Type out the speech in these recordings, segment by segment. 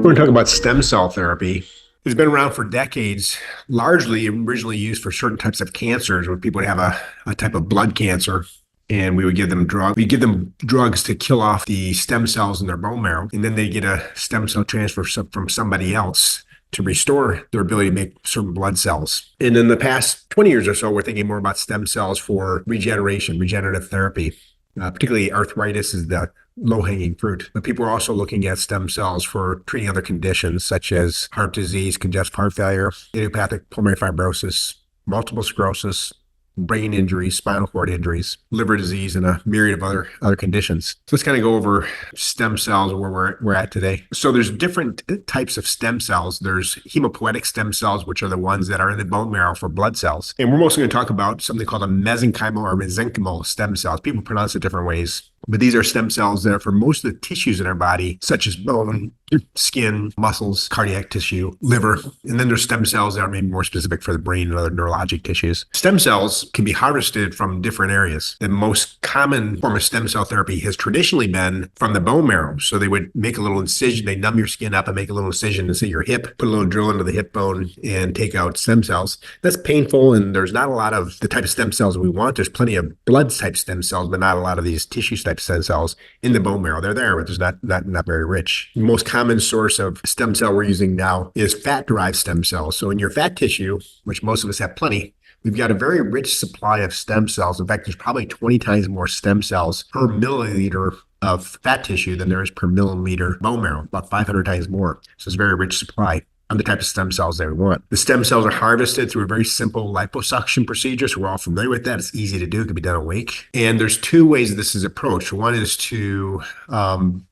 We're going to talk about stem cell therapy. It's been around for decades, largely originally used for certain types of cancers where people would have a type of blood cancer. And we would give them drugs. We'd give them drugs to kill off the stem cells in their bone marrow. And then they get a stem cell transfer from somebody else to restore their ability to make certain blood cells. And in the past 20 years or so, we're thinking more about stem cells for regeneration, regenerative therapy. Particularly arthritis is the low-hanging fruit. But people are also looking at stem cells for treating other conditions such as heart disease, congestive heart failure, idiopathic pulmonary fibrosis, multiple sclerosis, brain injuries, spinal cord injuries, liver disease, and a myriad of other conditions. So let's kind of go over stem cells where we're at today. So there's different types of stem cells. There's hemopoietic stem cells, which are the ones that are in the bone marrow for blood cells. And we're mostly going to talk about something called a mesenchymal or mesenchymal stem cells. People pronounce it different ways. But these are stem cells that are for most of the tissues in our body, such as bone, skin, muscles, cardiac tissue, liver. And then there's stem cells that are maybe more specific for the brain and other neurologic tissues. Stem cells can be harvested from different areas. The most common form of stem cell therapy has traditionally been from the bone marrow. So they would make a little incision, they numb your skin up and make a little incision and say your hip, put a little drill into the hip bone and take out stem cells. That's painful, and there's not a lot of the type of stem cells we want. There's plenty of blood type stem cells, but not a lot of these tissue type stem cells in the bone marrow. They're there, but there's not very rich. The most common source of stem cell we're using now is fat-derived stem cells. So in your fat tissue, which most of us have plenty, we've got a very rich supply of stem cells. In fact, there's probably 20 times more stem cells per milliliter of fat tissue than there is per milliliter bone marrow, about 500 times more. So it's a very rich supply on the type of stem cells that we want. The stem cells are harvested through a very simple liposuction procedure. So we're all familiar with that. It's easy to do. It can be done awake. And there's two ways this is approached. One is to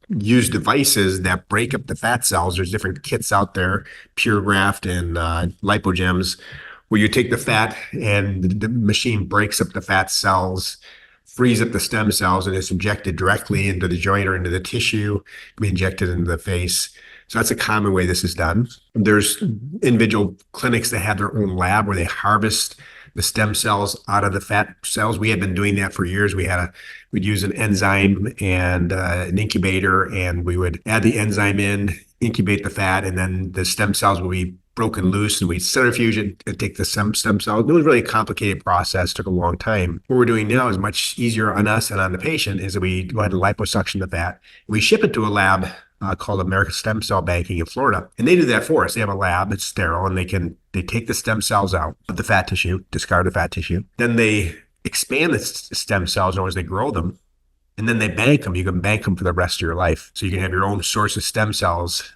use devices that break up the fat cells. There's different kits out there, Pure Graft and Lipogems, where you take the fat and the machine breaks up the fat cells, frees up the stem cells, and it's injected directly into the joint or into the tissue, can be injected into the face. So that's a common way this is done. There's individual clinics that have their own lab where they harvest the stem cells out of the fat cells. We had been doing that for years. We'd use an enzyme and an incubator, and we would add the enzyme in, incubate the fat, and then the stem cells will be broken loose, and we'd centrifuge it and take the stem cells. It was really a complicated process, took a long time. What we're doing now is much easier on us and on the patient, is that we go ahead and liposuction the fat. We ship it to a lab called American Stem Cell Banking in Florida. And they do that for us. They have a lab, it's sterile, and they take the stem cells out of the fat tissue, discard the fat tissue. Then they expand the stem cells, or as they grow them, and then they bank them. You can bank them for the rest of your life. So you can have your own source of stem cells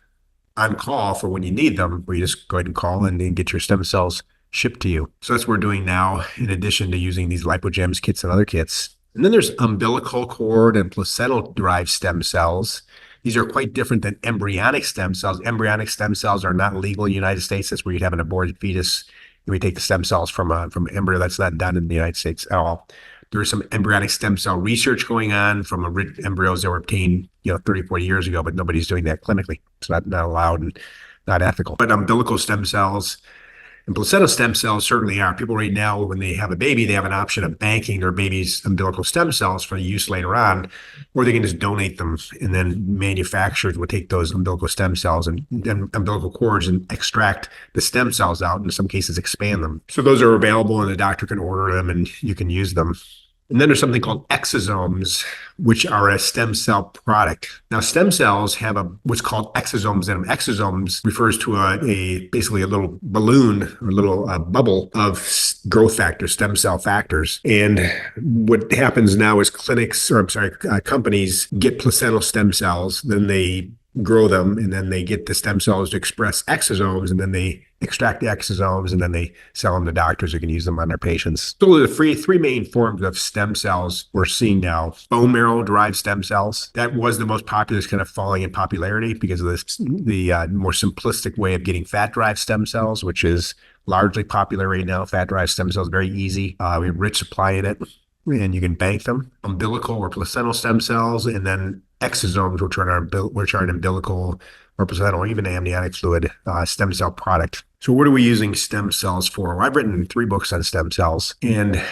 on call for when you need them, where you just go ahead and call and then get your stem cells shipped to you. So that's what we're doing now, in addition to using these Lipogems kits and other kits. And then there's umbilical cord and placental-derived stem cells. These are quite different than embryonic stem cells. Embryonic stem cells are not legal in the United States. That's where you'd have an aborted fetus. And we take the stem cells from embryo. That's not done in the United States at all. There's some embryonic stem cell research going on from embryos that were obtained, 30, 40 years ago, but nobody's doing that clinically. It's not allowed and not ethical. But umbilical stem cells and placental stem cells certainly are. People right now, when they have a baby, they have an option of banking their baby's umbilical stem cells for use later on, or they can just donate them, and then manufacturers will take those umbilical stem cells and umbilical cords and extract the stem cells out, and in some cases expand them. So those are available, and the doctor can order them and you can use them. And then there's something called exosomes, which are a stem cell product. Now, stem cells have what's called exosomes in them. Exosomes refers to basically a little balloon or a little bubble of growth factors, stem cell factors. And what happens now is companies get placental stem cells, then they grow them, and then they get the stem cells to express exosomes, and then they extract the exosomes, and then they sell them to doctors who can use them on their patients. So the three main forms of stem cells we're seeing now: bone marrow derived stem cells. That was the most popular, it's kind of falling in popularity because of the more simplistic way of getting fat-derived stem cells, which is largely popular right now. Fat-derived stem cells, very easy. We have rich supply in it, and you can bank them. Umbilical or placental stem cells, and then exosomes, which are an umbilical or placental or even amniotic fluid stem cell product. So what are we using stem cells for? Well, I've written 3 books on stem cells, and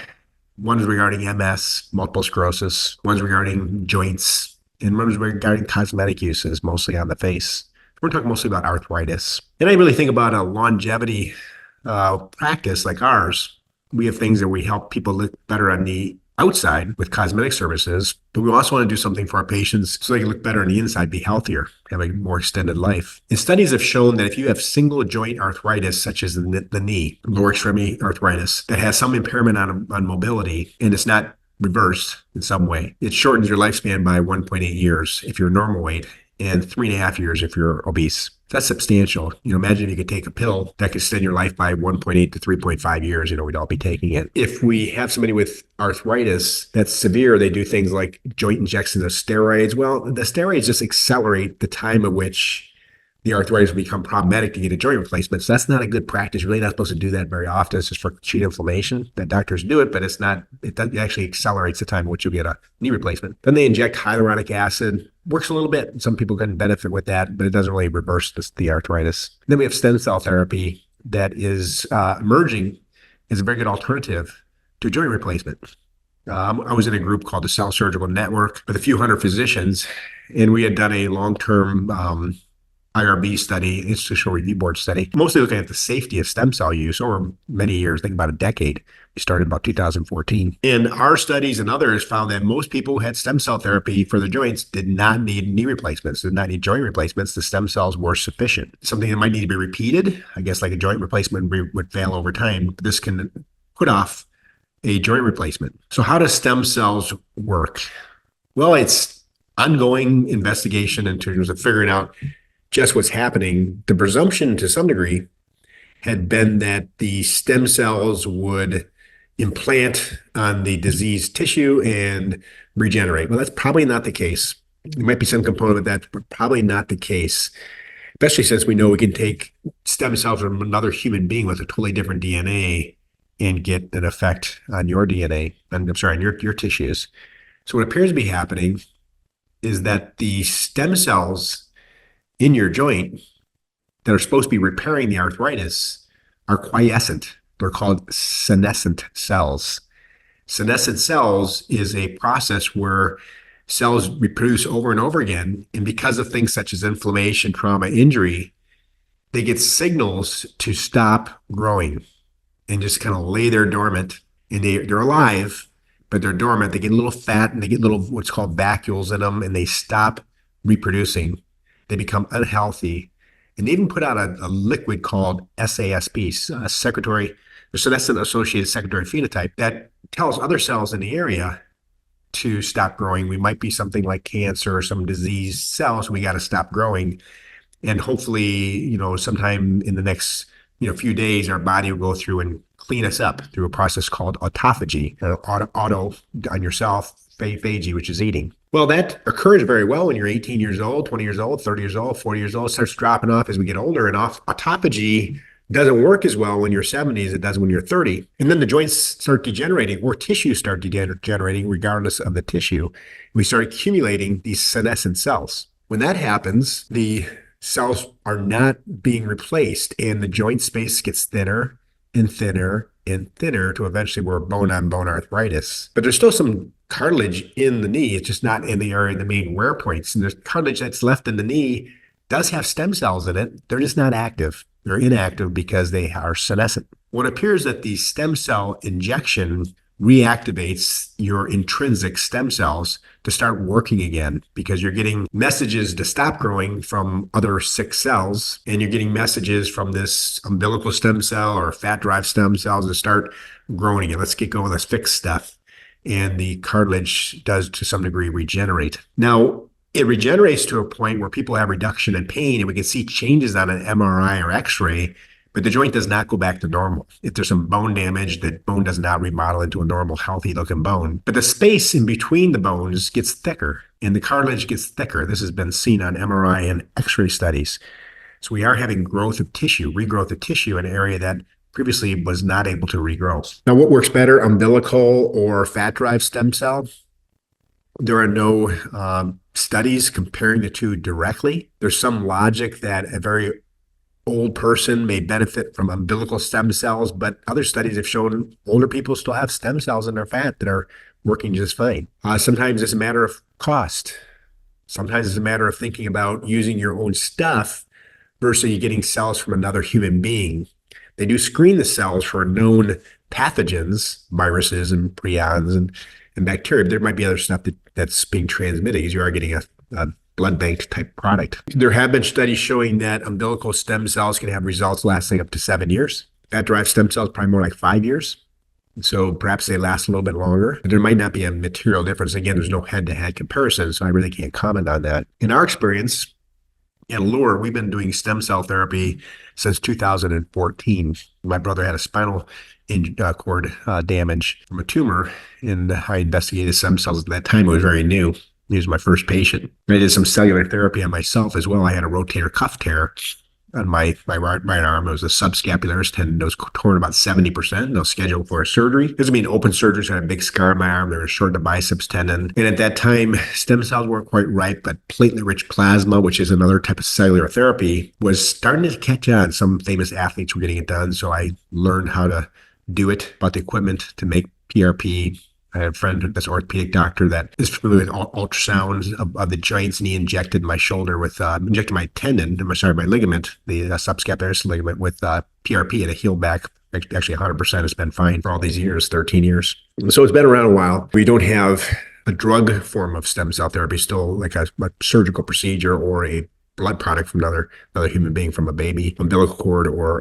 one's regarding MS, multiple sclerosis, one's regarding joints, and one's regarding cosmetic uses, mostly on the face. We're talking mostly about arthritis. And I really think about a longevity practice like ours. We have things that we help people look better on the outside with cosmetic services, but we also want to do something for our patients so they can look better on the inside, be healthier, have a more extended life. And studies have shown that if you have single joint arthritis, such as the knee, lower extremity arthritis, that has some impairment on mobility, and it's not reversed in some way, it shortens your lifespan by 1.8 years if you're normal weight and 3.5 years if you're obese. That's substantial. Imagine if you could take a pill that could extend your life by 1.8 to 3.5 years, we'd all be taking it. If we have somebody with arthritis that's severe, they do things like joint injections of steroids. Well, the steroids just accelerate the time at which the arthritis will become problematic to get a joint replacement. So that's not a good practice. You're really not supposed to do that very often. It's just for acute inflammation that doctors do it, but it actually accelerates the time in which you'll get a knee replacement. Then they inject hyaluronic acid. Works a little bit. Some people can benefit with that, but it doesn't really reverse the arthritis. Then we have stem cell therapy that is emerging as a very good alternative to joint replacement. I was in a group called the Cell Surgical Network with a few hundred physicians, and we had done a long-term IRB study, institutional review board study, mostly looking at the safety of stem cell use over many years, think about a decade. We started about 2014. And our studies and others found that most people who had stem cell therapy for their joints did not need knee replacements, did not need joint replacements. The stem cells were sufficient. Something that might need to be repeated, I guess like a joint replacement would fail over time. But this can put off a joint replacement. So how does stem cells work? Well, it's ongoing investigation in terms of figuring out just what's happening. The presumption to some degree had been that the stem cells would implant on the diseased tissue and regenerate. Well, that's probably not the case. There might be some component of that, but probably not the case, especially since we know we can take stem cells from another human being with a totally different DNA and get an effect on your DNA, on your tissues. So what appears to be happening is that the stem cells in your joint that are supposed to be repairing the arthritis are quiescent. They're called senescent cells. Senescent cells is a process where cells reproduce over and over again. And because of things such as inflammation, trauma, injury, they get signals to stop growing and just kind of lay there dormant. And they're alive, but they're dormant. They get a little fat and they get little what's called vacuoles in them, and they stop reproducing. They become unhealthy, and they even put out a liquid called SASP, senescent associated secondary phenotype, that tells other cells in the area to stop growing. We might be something like cancer or some diseased cells. We got to stop growing, and hopefully, sometime in the next few days, our body will go through and clean us up through a process called autophagy, auto on yourself, phagy, which is eating. Well, that occurs very well when you're 18 years old, 20 years old, 30 years old, 40 years old. It starts dropping off as we get older, and autophagy doesn't work as well when you're 70 as it does when you're 30. And then the joints start degenerating, or tissues start degenerating regardless of the tissue. We start accumulating these senescent cells. When that happens, the cells are not being replaced, and the joint space gets thinner and thinner and thinner to eventually we're bone-on-bone arthritis. But there's still some cartilage in the knee. It's just not in the area of the main wear points. And the cartilage that's left in the knee does have stem cells in it. They're just not active. They're inactive because they are senescent. Well, it appears that the stem cell injection reactivates your intrinsic stem cells to start working again, because you're getting messages to stop growing from other sick cells, and you're getting messages from this umbilical stem cell or fat-derived stem cells to start growing again. Let's get going. Let's fix stuff. And the cartilage does to some degree regenerate. Now, it regenerates to a point where people have reduction in pain, and we can see changes on an MRI or X-ray, but the joint does not go back to normal. If there's some bone damage, the bone does not remodel into a normal, healthy-looking bone. But the space in between the bones gets thicker, and the cartilage gets thicker. This has been seen on MRI and X-ray studies. So we are having growth of tissue, regrowth of tissue in an area that previously was not able to regrow. Now, what works better, umbilical or fat-derived stem cell? There are no studies comparing the two directly. There's some logic that a very old person may benefit from umbilical stem cells, but other studies have shown older people still have stem cells in their fat that are working just fine. Sometimes it's a matter of cost. Sometimes it's a matter of thinking about using your own stuff versus you getting cells from another human being. They do screen the cells for known pathogens, viruses and prions and bacteria. But there might be other stuff that's being transmitted because you are getting a blood bank type product. There have been studies showing that umbilical stem cells can have results lasting up to 7 years. Fat-derived stem cells, probably more like 5 years. So perhaps they last a little bit longer. There might not be a material difference. Again, there's no head-to-head comparison, so I really can't comment on that. In our experience, at Allure, we've been doing stem cell therapy since 2014. My brother had a spinal cord damage from a tumor, and I investigated stem cells. At that time, it was very new. He was my first patient. I did some cellular therapy on myself as well. I had a rotator cuff tear on my right arm. It was a subscapularis tendon. It was torn about 70%. I was scheduled for a surgery. This doesn't mean open surgery. So I had a big scar on my arm. There was short the biceps tendon. And at that time, stem cells weren't quite ripe, but platelet-rich plasma, which is another type of cellular therapy, was starting to catch on. Some famous athletes were getting it done. So I learned how to do it, bought the equipment to make PRP. I had a friend that's an orthopedic doctor that is familiar with ultrasounds of the joints, and he injected my shoulder with, injected my tendon, my ligament, the subscapularis ligament with PRP, and it healed back. Actually, 100% has been fine for all these years, 13 years. So it's been around a while. We don't have a drug form of stem cell therapy, still like a surgical procedure or a blood product from another human being, from a baby, umbilical cord or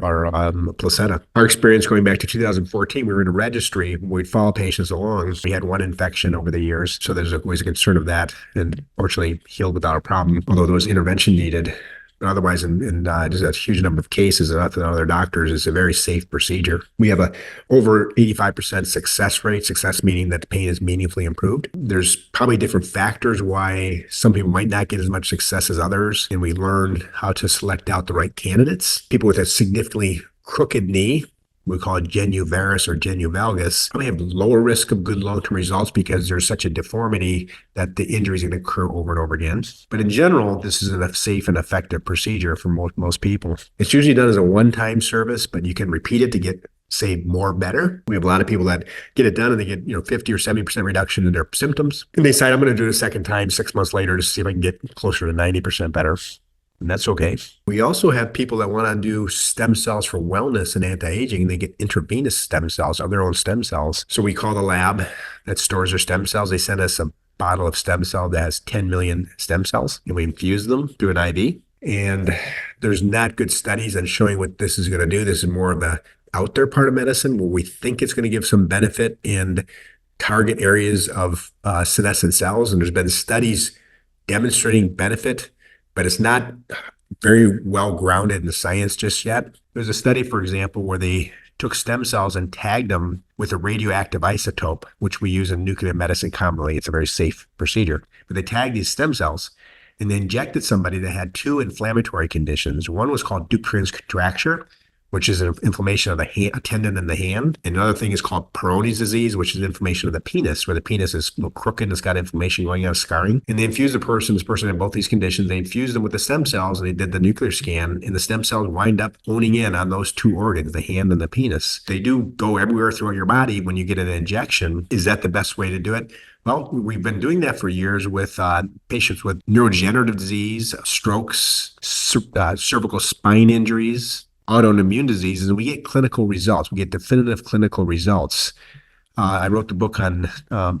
placenta. Our experience going back to 2014, we were in a registry. We'd follow patients along. We had one infection over the years, so there's always a concern of that, and fortunately healed without a problem, although there was intervention needed. But otherwise, in just a huge number of cases, and other doctors, it's a very safe procedure. We have a over 85% success rate, success meaning that the pain is meaningfully improved. There's probably different factors why some people might not get as much success as others, and we learn how to select out the right candidates. People with a significantly crooked knee, we call it genu varus or genu valgus, probably have lower risk of good long-term results because there's such a deformity that the injury is going to occur over and over again. But in general, this is a safe and effective procedure for most people. It's usually done as a one-time service, but you can repeat it to get, say, more better. We have a lot of people that get it done and they get 50 or 70% reduction in their symptoms. And they decide, I'm going to do it a second time 6 months later to see if I can get closer to 90% better. And that's okay. We also have people that want to do stem cells for wellness and anti-aging. They get intravenous stem cells of their own stem cells. So we call the lab that stores their stem cells. They send us a bottle of stem cell that has 10 million stem cells, and we infuse them through an IV. And there's not good studies on showing what this is going to do. This is more of the out there part of medicine where we think it's going to give some benefit and target areas of senescent cells. And there's been studies demonstrating benefit, but it's not very well grounded in the science just yet. There's a study, for example, where they took stem cells and tagged them with a radioactive isotope, which we use in nuclear medicine commonly. It's a very safe procedure. But they tagged these stem cells and they injected somebody that had two inflammatory conditions. One was called Dupuytren's contracture, which is an inflammation of a tendon in the hand. And another thing is called Peyronie's disease, which is inflammation of the penis, where the penis is a little crooked and it's got inflammation going on, scarring. And they infused this person had both these conditions. They infused them with the stem cells and they did the nuclear scan, and the stem cells wind up owning in on those two organs, the hand and the penis. They do go everywhere throughout your body when you get an injection. Is that the best way to do it? Well, we've been doing that for years with patients with neurodegenerative disease, strokes, cervical spine injuries, autoimmune diseases, and we get clinical results. We get definitive clinical results. I wrote the book on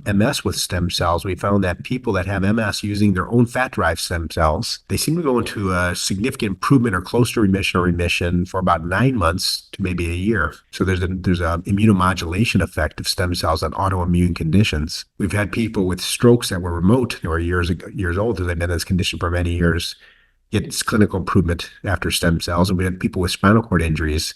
MS with stem cells. We found that people that have MS using their own fat-derived stem cells, they seem to go into a significant improvement or close to remission for about 9 months to maybe a year. So there's a immunomodulation effect of stem cells on autoimmune conditions. We've had people with strokes that were remote or years old, they've been in this condition for many years, get clinical improvement after stem cells. And we had people with spinal cord injuries,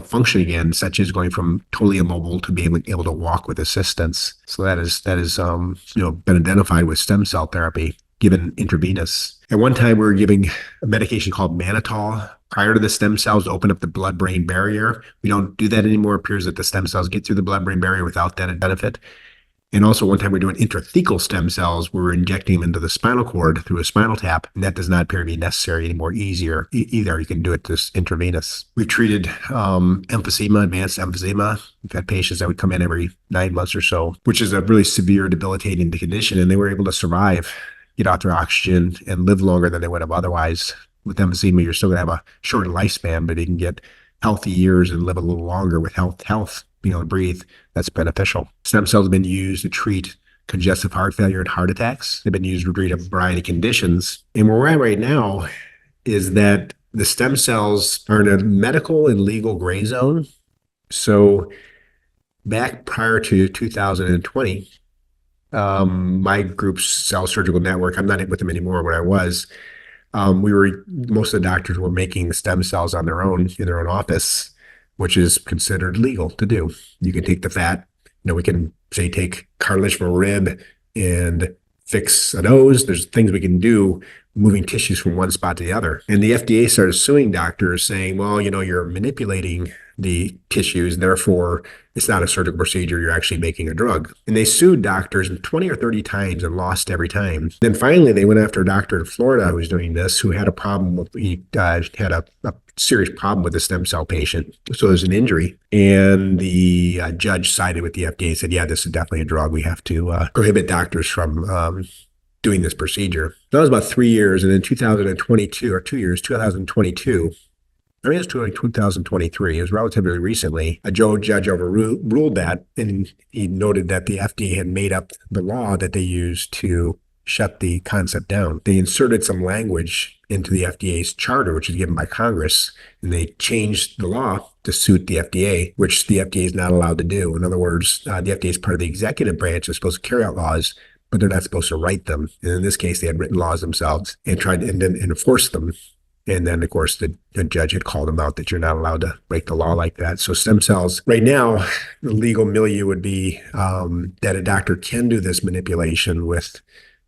function again, such as going from totally immobile to being able to walk with assistance. So that is been identified with stem cell therapy given intravenous. At one time, we were giving a medication called mannitol prior to the stem cells to open up the blood-brain barrier. We don't do that anymore. It appears that the stem cells get through the blood-brain barrier without that benefit. And also one time we're doing intrathecal stem cells. We're injecting them into the spinal cord through a spinal tap, and that does not appear to be necessary anymore either. You can do it just intravenous. We've treated emphysema, advanced emphysema. We've had patients that would come in every 9 months or so, which is a really severe, debilitating condition, and they were able to survive, get off their oxygen, and live longer than they would have otherwise. with emphysema, you're still going to have a shorter lifespan, but you can get healthy years and live a little longer with health, being able to breathe. That's beneficial. Stem cells have been used to treat congestive heart failure and heart attacks. They've been used to treat a variety of conditions. And where we're at right now is that the stem cells are in a medical and legal gray zone. So back prior to 2020, my group's Cell Surgical Network, I'm not with them anymore when I was, most of the doctors were making stem cells on their own in their own office, which is considered legal to do. You can take the fat, we can say take cartilage from a rib and fix a nose. There's things we can do moving tissues from one spot to the other. And the FDA started suing doctors saying, well, you're manipulating the tissues, therefore it's not a surgical procedure, you're actually making a drug. And they sued doctors 20 or 30 times and lost every time. Then finally they went after a doctor in Florida who was doing this, who had a problem with, he had a serious problem with a stem cell patient. So there's an injury. And the judge sided with the FDA and said, yeah, this is definitely a drug. We have to prohibit doctors from doing this procedure. That was about 3 years. And in 2022, or 2 years, 2022, I mean, it's 2023. It was relatively recently. A judge overruled that, and he noted that the FDA had made up the law that they used to shut the concept down. They inserted some language into the FDA's charter, which is given by Congress, and they changed the law to suit the FDA, which the FDA is not allowed to do. In other words, the FDA is part of the executive branch. They're supposed to carry out laws, but they're not supposed to write them. And in this case, they had written laws themselves and tried to enforce them. And then, of course, the judge had called them out that you're not allowed to break the law like that. So stem cells, right now, the legal milieu would be that a doctor can do this manipulation with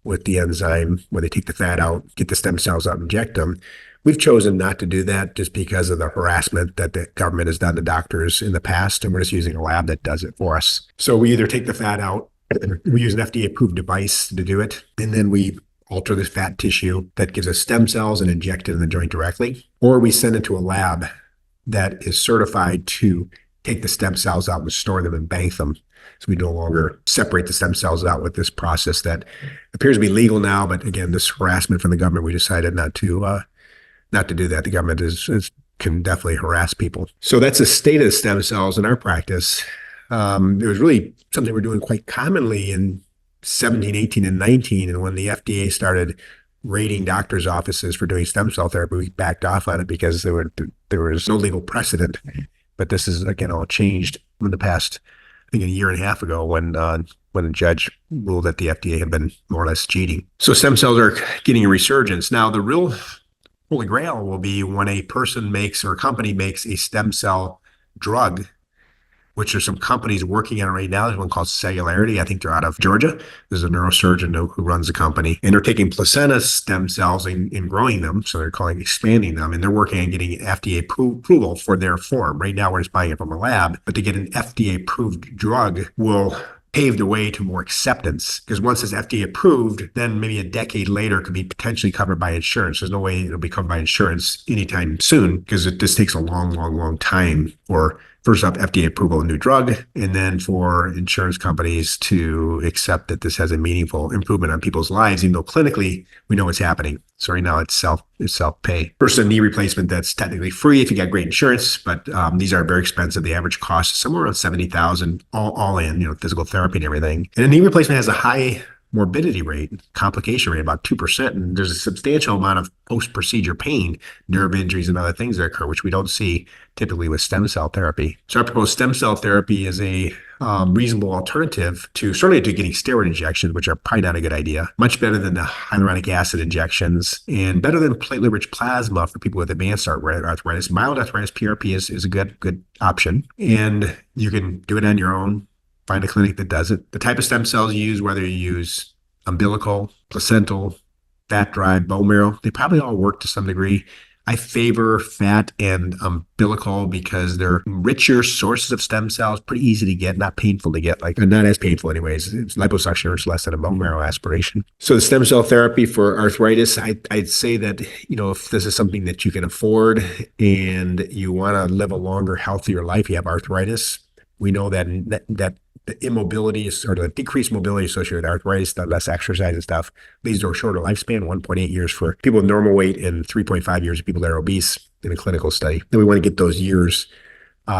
the enzyme where they take the fat out, get the stem cells out, inject them. We've chosen not to do that just because of the harassment that the government has done to doctors in the past, and we're just using a lab that does it for us. So we either take the fat out, we use an FDA-approved device to do it, and then we alter this fat tissue that gives us stem cells and inject it in the joint directly, or we send it to a lab that is certified to take the stem cells out and store them and bank them. So we no longer separate the stem cells out with this process that appears to be legal now, but again, this harassment from the government, we decided not to do that. The government can definitely harass people. So that's the state of the stem cells in our practice. It was really something we're doing quite commonly in 17, 18, and 19. And when the FDA started raiding doctors' offices for doing stem cell therapy, we backed off on it because there was no legal precedent. But this is, again, all changed in the past, I think, a year and a half ago when a judge ruled that the FDA had been more or less cheating. So stem cells are getting a resurgence. Now, the real holy grail will be when a person makes or a company makes a stem cell drug, which there's some companies working on it right now. There's one called Cellularity. I think they're out of Georgia. There's a neurosurgeon who runs the company. And they're taking placenta stem cells and growing them. So they're calling expanding them. And they're working on getting FDA approval for their form. Right now, we're just buying it from a lab. But to get an FDA-approved drug will pave the way to more acceptance. Because once it's FDA approved, then maybe a decade later it could be potentially covered by insurance. There's no way it'll be covered by insurance anytime soon because it just takes a long, long, long time for first off, FDA approval of a new drug, and then for insurance companies to accept that this has a meaningful improvement on people's lives, even though clinically we know what's happening. So right now it's self-pay. Versus a knee replacement that's technically free if you got great insurance, but these are very expensive. The average cost is somewhere around $70,000 all in, physical therapy and everything. And a knee replacement has a high morbidity rate, complication rate, about 2%. And there's a substantial amount of post-procedure pain, nerve injuries, and other things that occur, which we don't see typically with stem cell therapy. So I propose stem cell therapy is a reasonable alternative certainly to getting steroid injections, which are probably not a good idea. Much better than the hyaluronic acid injections and better than platelet-rich plasma for people with advanced arthritis. Mild arthritis, PRP is a good option. And you can do it on your own. Find a clinic that does it. The type of stem cells you use, whether you use umbilical, placental, fat-derived, bone marrow, they probably all work to some degree. I favor fat and umbilical because they're richer sources of stem cells, pretty easy to get, not painful to get, not as painful anyways. It's liposuction hurts less than a bone marrow aspiration. So the stem cell therapy for arthritis, I'd say that, if this is something that you can afford and you want to live a longer, healthier life, you have arthritis, We know that the immobility is sort of the decreased mobility associated with arthritis, the less exercise and stuff, leads to a shorter lifespan, 1.8 years for people with normal weight and 3.5 years of people that are obese in a clinical study. Then we want to get those years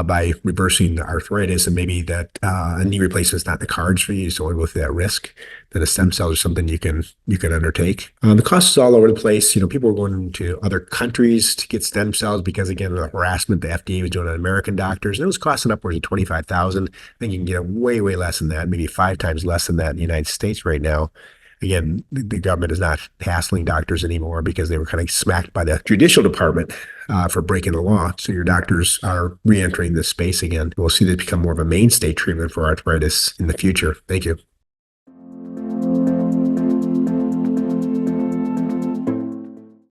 by reversing the arthritis, and maybe that a knee replacement is not the cards for you. So with that risk, then a stem cell is something you can undertake. The cost is all over the place. People are going to other countries to get stem cells because, again, of the harassment the FDA was doing on American doctors, and it was costing upwards of $25,000. I think you can get it way, way less than that, maybe 5 times less than that in the United States right now. Again, the government is not hassling doctors anymore because they were kind of smacked by the judicial department for breaking the law. So your doctors are re-entering this space again. We'll see this become more of a mainstay treatment for arthritis in the future. Thank you.